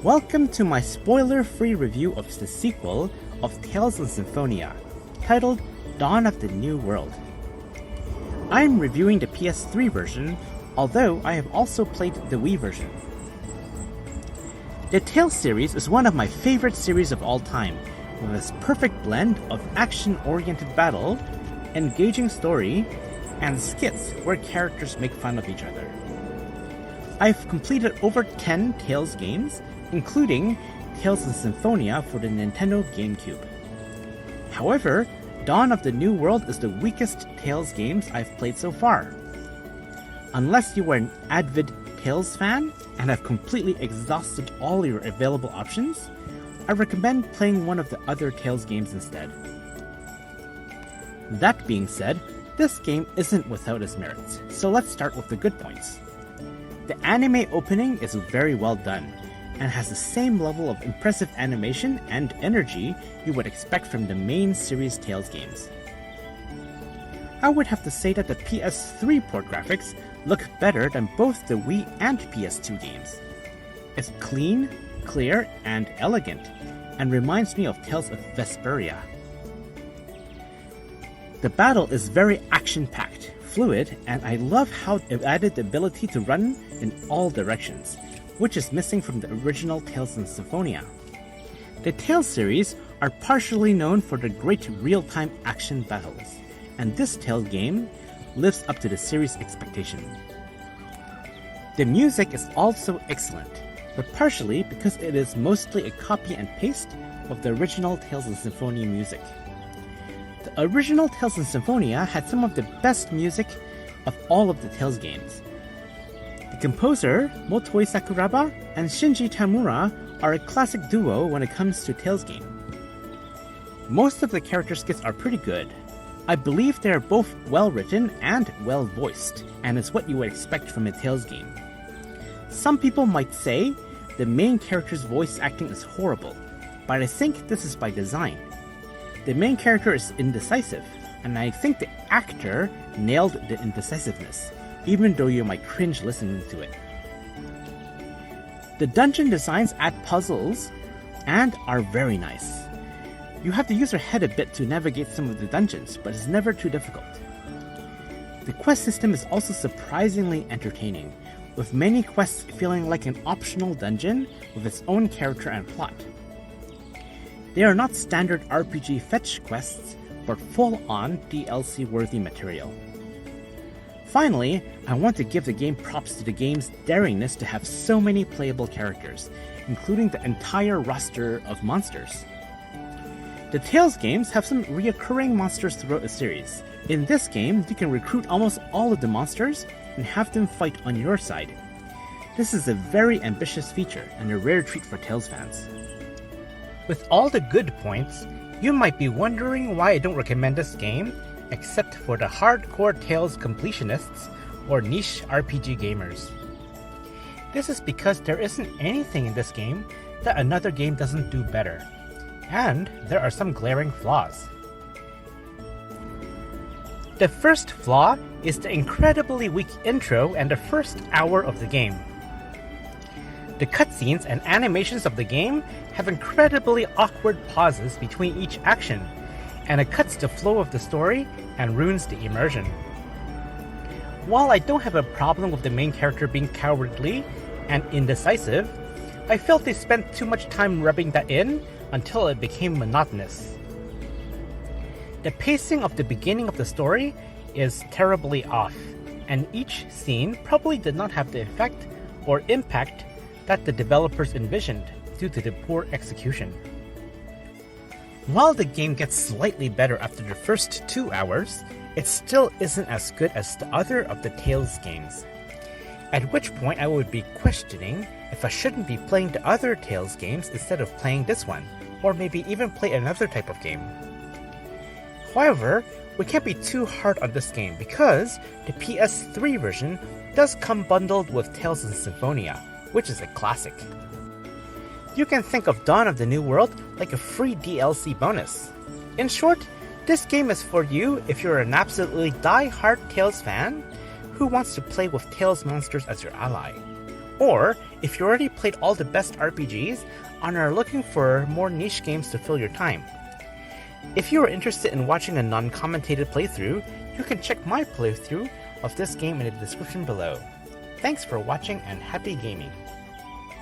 Welcome to my spoiler-free review of the sequel of Tales of Symphonia, titled Dawn of the New World. I am reviewing the PS3 version, although I have also played the Wii version. The Tales series is one of my favorite series of all time, with its perfect blend of action-oriented battle, engaging story, and skits where characters make fun of each other. I've completed over 10 Tales games, including Tales of Symphonia for the Nintendo GameCube. However, Dawn of the New World is the weakest Tales games I've played so far. Unless you are an avid Tales fan and have completely exhausted all your available options, I recommend playing one of the other Tales games instead. That being said, this game isn't without its merits, so let's start with the good points. The anime opening is very well done, and has the same level of impressive animation and energy you would expect from the main series Tales games. I would have to say that the PS3 port graphics look better than both the Wii and PS2 games. It's clean, clear, and elegant, and reminds me of Tales of Vesperia. The battle is very action-packed, fluid, and I love how it added the ability to run in all directions, which is missing from the original Tales of Symphonia. The Tales series are partially known for the great real-time action battles, and this Tales game lives up to the series' expectation. The music is also excellent, but partially because it is mostly a copy and paste of the original Tales of Symphonia music. The original Tales of Symphonia had some of the best music of all of the Tales games. The composer, Motoi Sakuraba and Shinji Tamura, are a classic duo when it comes to Tales game. Most of the character skits are pretty good. I believe they are both well written and well voiced, and is what you would expect from a Tales game. Some people might say the main character's voice acting is horrible, but I think this is by design. The main character is indecisive, and I think the actor nailed the indecisiveness, even though you might cringe listening to it. The dungeon designs add puzzles and are very nice. You have to use your head a bit to navigate some of the dungeons, but it's never too difficult. The quest system is also surprisingly entertaining, with many quests feeling like an optional dungeon with its own character and plot. They are not standard RPG fetch quests, but full-on DLC-worthy material. Finally, I want to give the game props to the game's daringness to have so many playable characters, including the entire roster of monsters. The Tales games have some reoccurring monsters throughout the series. In this game, you can recruit almost all of the monsters and have them fight on your side. This is a very ambitious feature and a rare treat for Tales fans. With all the good points, you might be wondering why I don't recommend this game, except for the hardcore Tales completionists or niche RPG gamers. This is because there isn't anything in this game that another game doesn't do better, and there are some glaring flaws. The first flaw is the incredibly weak intro and the first hour of the game. The cutscenes and animations of the game have incredibly awkward pauses between each action, and it cuts the flow of the story and ruins the immersion. While I don't have a problem with the main character being cowardly and indecisive, I felt they spent too much time rubbing that in until it became monotonous. The pacing of the beginning of the story is terribly off, and each scene probably did not have the effect or impact that the developers envisioned due to the poor execution. While the game gets slightly better after the first 2 hours, it still isn't as good as the other of the Tales games. At which point I would be questioning if I shouldn't be playing the other Tales games instead of playing this one, or maybe even play another type of game. However, we can't be too hard on this game because the PS3 version does come bundled with Tales of Symphonia, which is a classic. You can think of Dawn of the New World like a free DLC bonus. In short, this game is for you if you're an absolutely die-hard Tales fan who wants to play with Tales monsters as your ally, or if you already played all the best RPGs and are looking for more niche games to fill your time. If you are interested in watching a non-commentated playthrough, you can check my playthrough of this game in the description below. Thanks for watching and happy gaming!